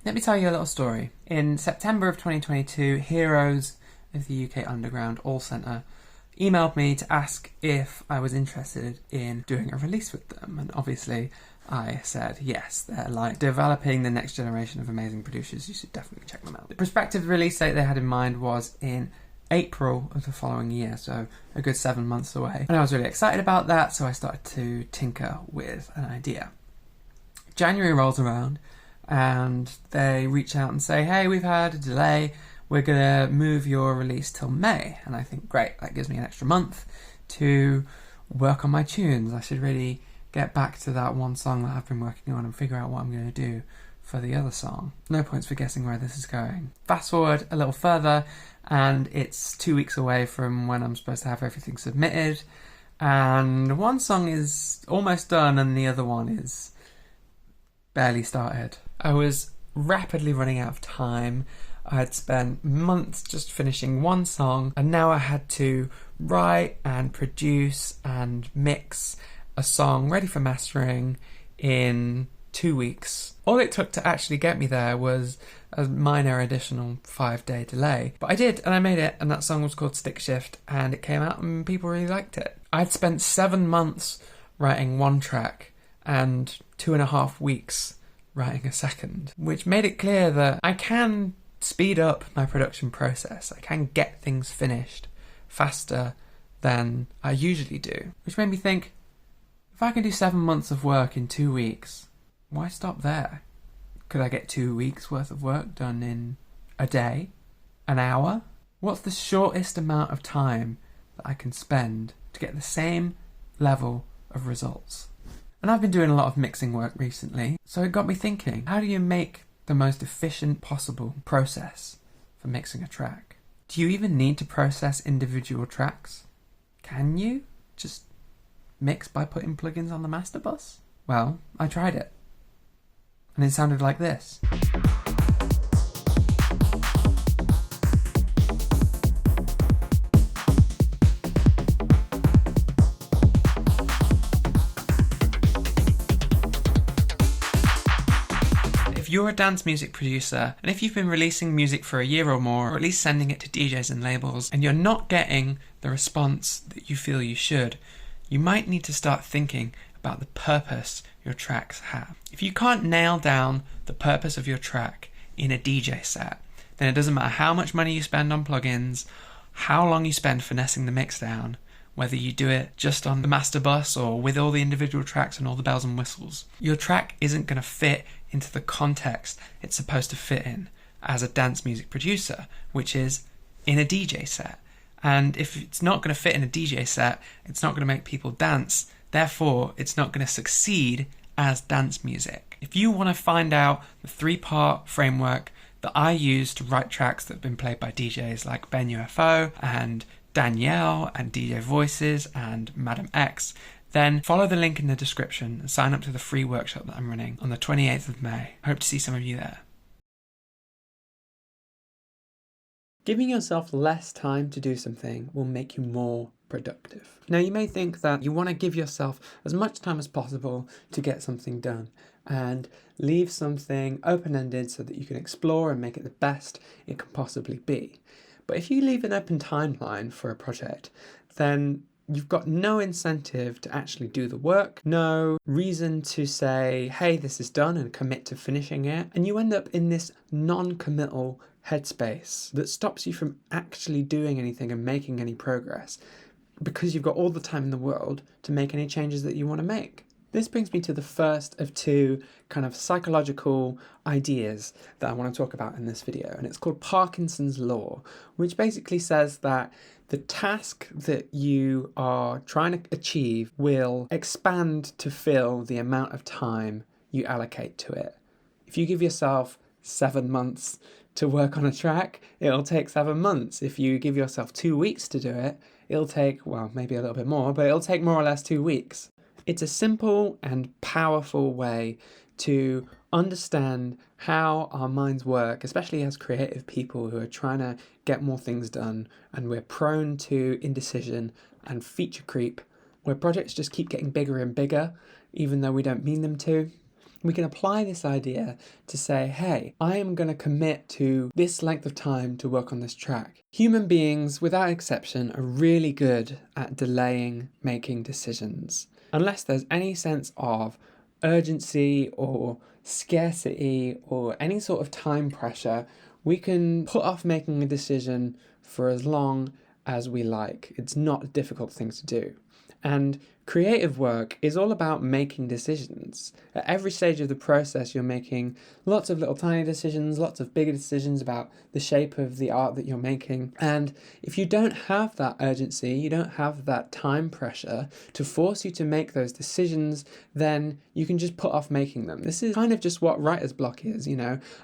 Let me tell you a little story. In September of 2022, Heroes of the UK Underground All Centre emailed me to ask if I was interested in doing a release with them, and obviously I said yes. They're like developing the next generation of amazing producers. You should definitely check them out. The prospective release date they had in mind was in April of the following year, so a good 7 months away. And I was really excited about that, so I started to tinker with an idea. January rolls around and they reach out and say, hey, we've had a delay, we're going to move your release till May. And I think, great, that gives me an extra month to work on my tunes. I should really get back to that one song that I've been working on and figure out what I'm going to do for the other song. No points for guessing where this is going. Fast forward a little further, and it's 2 weeks away from when I'm supposed to have everything submitted, and one song is almost done and the other one is barely started. I was rapidly running out of time. I had spent months just finishing one song, and now I had to write and produce and mix a song ready for mastering in 2 weeks. All it took to actually get me there was a minor additional 5-day delay. But I did, and I made it, and that song was called Stick Shift, and it came out and people really liked it. I'd spent 7 months writing one track and 2.5 weeks writing a second, which made it clear that I can speed up my production process. I can get things finished faster than I usually do, which made me think, if I can do 7 months of work in 2 weeks, why stop there? Could I get 2 weeks worth of work done in a day? An hour? What's the shortest amount of time that I can spend to get the same level of results? And I've been doing a lot of mixing work recently, so it got me thinking, how do you make the most efficient possible process for mixing a track? Do you even need to process individual tracks? Can you just mix by putting plugins on the master bus? Well, I tried it, and it sounded like this. If you're a dance music producer, and if you've been releasing music for a year or more, or at least sending it to DJs and labels, and you're not getting the response that you feel you should, you might need to start thinking about the purpose your tracks have. If you can't nail down the purpose of your track in a DJ set, then it doesn't matter how much money you spend on plugins, how long you spend finessing the mix down, whether you do it just on the master bus or with all the individual tracks and all the bells and whistles. Your track isn't going to fit into the context it's supposed to fit in as a dance music producer, which is in a DJ set. And if it's not going to fit in a DJ set, it's not going to make people dance. Therefore, it's not going to succeed as dance music. If you want to find out the 3-part framework that I use to write tracks that have been played by DJs like Ben UFO and Danielle and DJ Voices and Madam X, then follow the link in the description and sign up to the free workshop that I'm running on the 28th of May. I hope to see some of you there. Giving yourself less time to do something will make you more productive. Now, you may think that you want to give yourself as much time as possible to get something done and leave something open-ended so that you can explore and make it the best it can possibly be. But if you leave an open timeline for a project, then you've got no incentive to actually do the work, no reason to say, hey, this is done and commit to finishing it. And you end up in this non-committal headspace that stops you from actually doing anything and making any progress because you've got all the time in the world to make any changes that you want to make. This brings me to the first of two kind of psychological ideas that I want to talk about in this video, and it's called Parkinson's Law, which basically says that the task that you are trying to achieve will expand to fill the amount of time you allocate to it. If you give yourself 7 months to work on a track, it'll take 7 months. If you give yourself 2 weeks to do it, it'll take, well, maybe a little bit more, but it'll take more or less 2 weeks. It's a simple and powerful way to understand how our minds work, especially as creative people who are trying to get more things done, and we're prone to indecision and feature creep, where projects just keep getting bigger and bigger, even though we don't mean them to. we can apply this idea to say, hey, I am going to commit to this length of time to work on this track. Human beings, without exception, are really good at delaying making decisions. Unless there's any sense of urgency or scarcity or any sort of time pressure, we can put off making a decision for as long as we like. It's not a difficult thing to do. And creative work is all about making decisions. At every stage of the process, you're making lots of little tiny decisions, lots of bigger decisions about the shape of the art that you're making. And if you don't have that urgency, you don't have that time pressure to force you to make those decisions, then you can just put off making them. This is kind of just what writer's block is,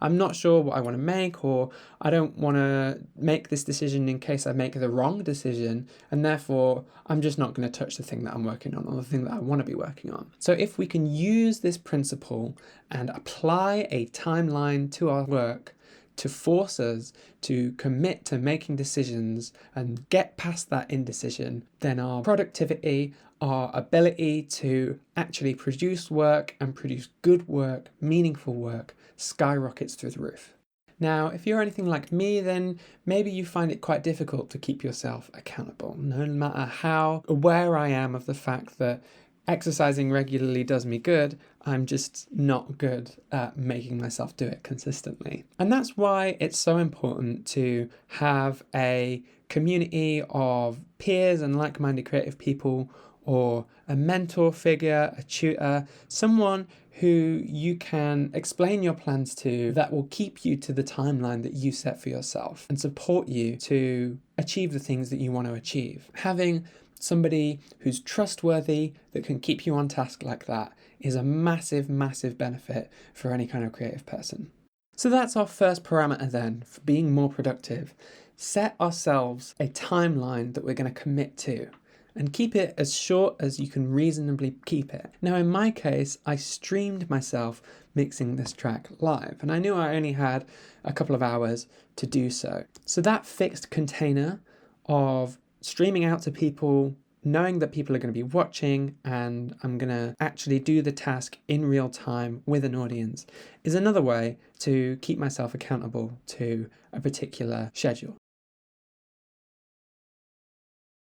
I'm not sure what I want to make, or I don't want to make this decision in case I make the wrong decision, and therefore I'm just not going to touch the thing that I'm working on or the thing that I want to be working on. So if we can use this principle and apply a timeline to our work to force us to commit to making decisions and get past that indecision, then our productivity, our ability to actually produce work and produce good work, meaningful work, skyrockets through the roof. Now, if you're anything like me, then maybe you find it quite difficult to keep yourself accountable, no matter how aware I am of the fact that exercising regularly does me good. I'm just not good at making myself do it consistently. And that's why it's so important to have a community of peers and like-minded creative people, or a mentor figure, a tutor, someone who you can explain your plans to that will keep you to the timeline that you set for yourself and support you to achieve the things that you want to achieve. Having somebody who's trustworthy that can keep you on task like that is a massive, massive benefit for any kind of creative person. So that's our first parameter then for being more productive. Set ourselves a timeline that we're going to commit to, and keep it as short as you can reasonably keep it. Now, in my case, I streamed myself mixing this track live, and I knew I only had a couple of hours to do so. So that fixed container of streaming out to people, knowing that people are going to be watching and I'm going to actually do the task in real time with an audience, is another way to keep myself accountable to a particular schedule.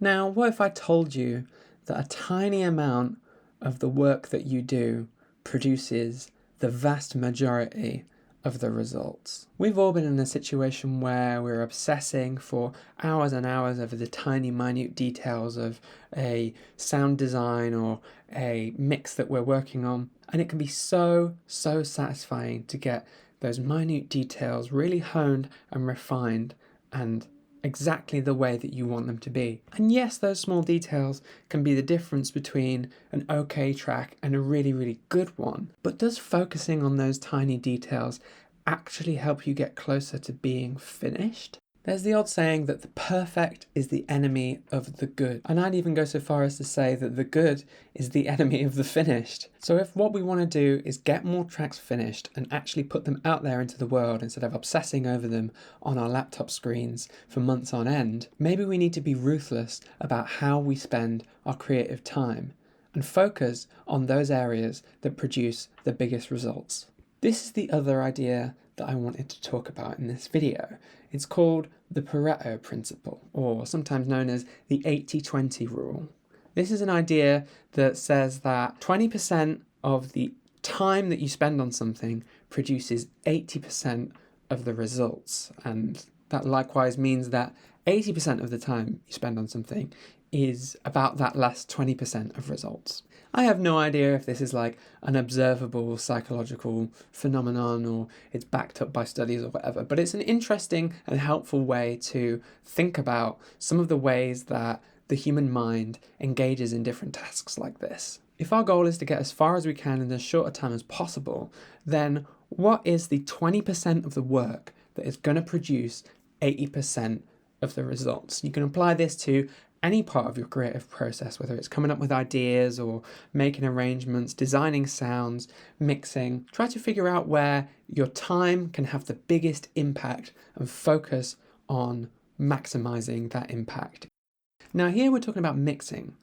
Now, what if I told you that a tiny amount of the work that you do produces the vast majority of the results? We've all been in a situation where we're obsessing for hours and hours over the tiny, minute details of a sound design or a mix that we're working on, and it can be so satisfying to get those minute details really honed and refined and exactly the way that you want them to be. And yes, those small details can be the difference between an okay track and a really, really good one. But does focusing on those tiny details actually help you get closer to being finished? There's the old saying that the perfect is the enemy of the good. And I'd even go so far as to say that the good is the enemy of the finished. So if what we want to do is get more tracks finished and actually put them out there into the world instead of obsessing over them on our laptop screens for months on end, maybe we need to be ruthless about how we spend our creative time and focus on those areas that produce the biggest results. This is the other idea that I wanted to talk about in this video. It's called the Pareto principle, or sometimes known as the 80-20 rule. This is an idea that says that 20% of the time that you spend on something produces 80% of the results. And that likewise means that 80% of the time you spend on something is about that last 20% of results. I have no idea if this is like an observable psychological phenomenon or it's backed up by studies or whatever, but it's an interesting and helpful way to think about some of the ways that the human mind engages in different tasks like this. If our goal is to get as far as we can in as short a time as possible, then what is the 20% of the work that is going to produce 80% of the results? You can apply this to any part of your creative process, whether it's coming up with ideas or making arrangements, designing sounds, mixing. Try to figure out where your time can have the biggest impact and focus on maximizing that impact. Now here we're talking about mixing.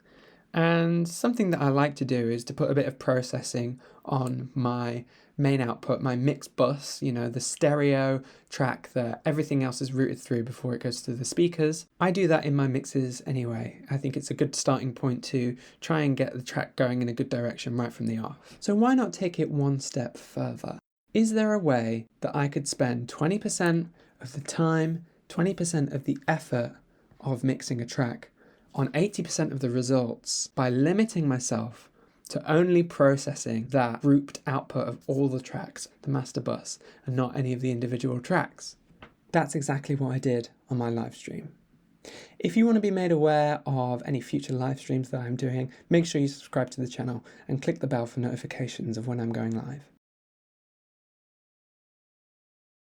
And something that I like to do is to put a bit of processing on my main output, my mix bus, the stereo track that everything else is routed through before it goes to the speakers. I do that in my mixes anyway. I think it's a good starting point to try and get the track going in a good direction right from the off. So why not take it one step further? Is there a way that I could spend 20% of the time, 20% of the effort of mixing a track on 80% of the results by limiting myself to only processing that grouped output of all the tracks, the master bus, and not any of the individual tracks? That's exactly what I did on my live stream. If you want to be made aware of any future live streams that I'm doing, make sure you subscribe to the channel and click the bell for notifications of when I'm going live.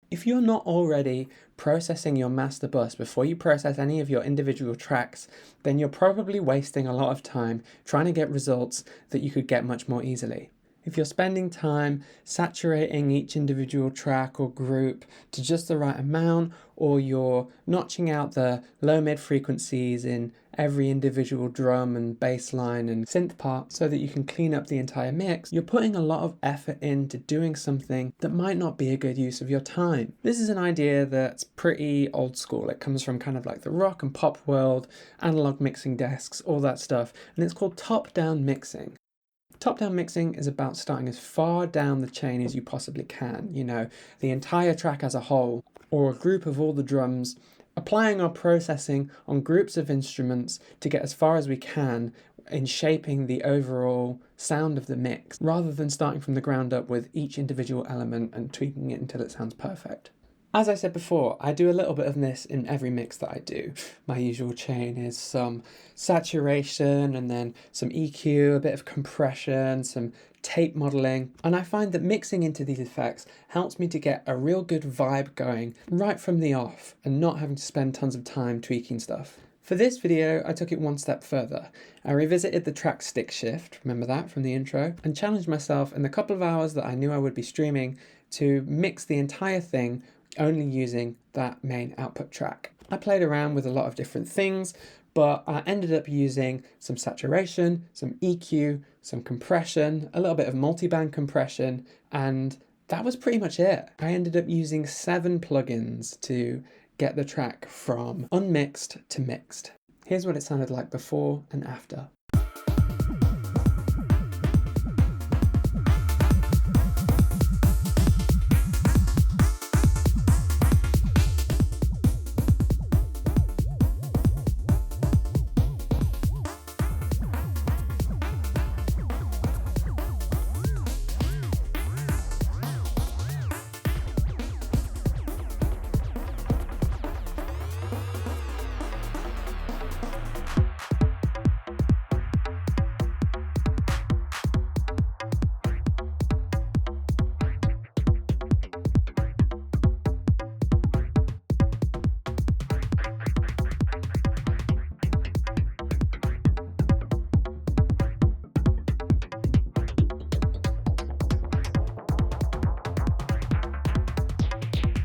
If you're not already processing your master bus before you process any of your individual tracks, then you're probably wasting a lot of time trying to get results that you could get much more easily. If you're spending time saturating each individual track or group to just the right amount, or you're notching out the low-mid frequencies in every individual drum and bass line and synth part so that you can clean up the entire mix, you're putting a lot of effort into doing something that might not be a good use of your time. This is an idea that's pretty old school. It comes from kind of like the rock and pop world, analog mixing desks, all that stuff, and it's called top-down mixing. Top-down mixing is about starting as far down the chain as you possibly can, the entire track as a whole, or a group of all the drums, applying our processing on groups of instruments to get as far as we can in shaping the overall sound of the mix, rather than starting from the ground up with each individual element and tweaking it until it sounds perfect. As I said before, I do a little bit of this in every mix that I do. My usual chain is some saturation and then some EQ, a bit of compression, some tape modeling, and I find that mixing into these effects helps me to get a real good vibe going right from the off and not having to spend tons of time tweaking stuff. For this video, I took it one step further. I revisited the track stick shift, remember that from the intro, and challenged myself in the couple of hours that I knew I would be streaming to mix the entire thing only using that main output track. I played around with a lot of different things, but I ended up using some saturation, some EQ, some compression, a little bit of multiband compression, and that was pretty much it. I ended up using 7 plugins to get the track from unmixed to mixed. Here's what it sounded like before and after.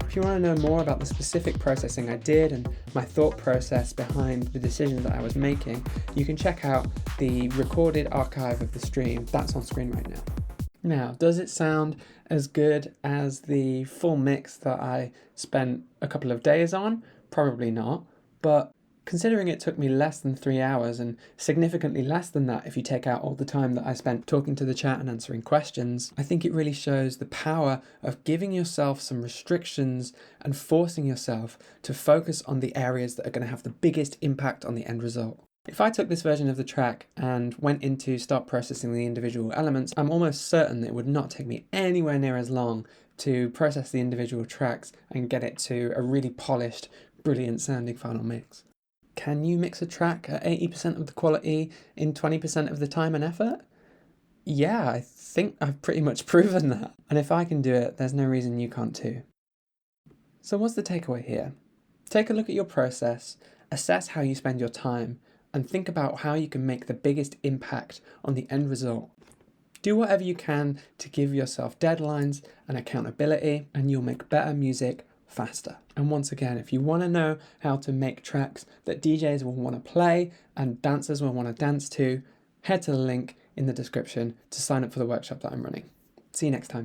If you want to know more about the specific processing I did and my thought process behind the decisions that I was making, you can check out the recorded archive of the stream that's on screen right now. Now, does it sound as good as the full mix that I spent a couple of days on? Probably not, but considering it took me less than 3 hours and significantly less than that if you take out all the time that I spent talking to the chat and answering questions, I think it really shows the power of giving yourself some restrictions and forcing yourself to focus on the areas that are going to have the biggest impact on the end result. If I took this version of the track and went in to start processing the individual elements, I'm almost certain that it would not take me anywhere near as long to process the individual tracks and get it to a really polished, brilliant sounding final mix. Can you mix a track at 80% of the quality in 20% of the time and effort? Yeah, I think I've pretty much proven that. And if I can do it, there's no reason you can't too. So what's the takeaway here? Take a look at your process, assess how you spend your time, and think about how you can make the biggest impact on the end result. Do whatever you can to give yourself deadlines and accountability, and you'll make better music faster. And once again, if you want to know how to make tracks that DJs will want to play and dancers will want to dance to, head to the link in the description to sign up for the workshop that I'm running. See you next time.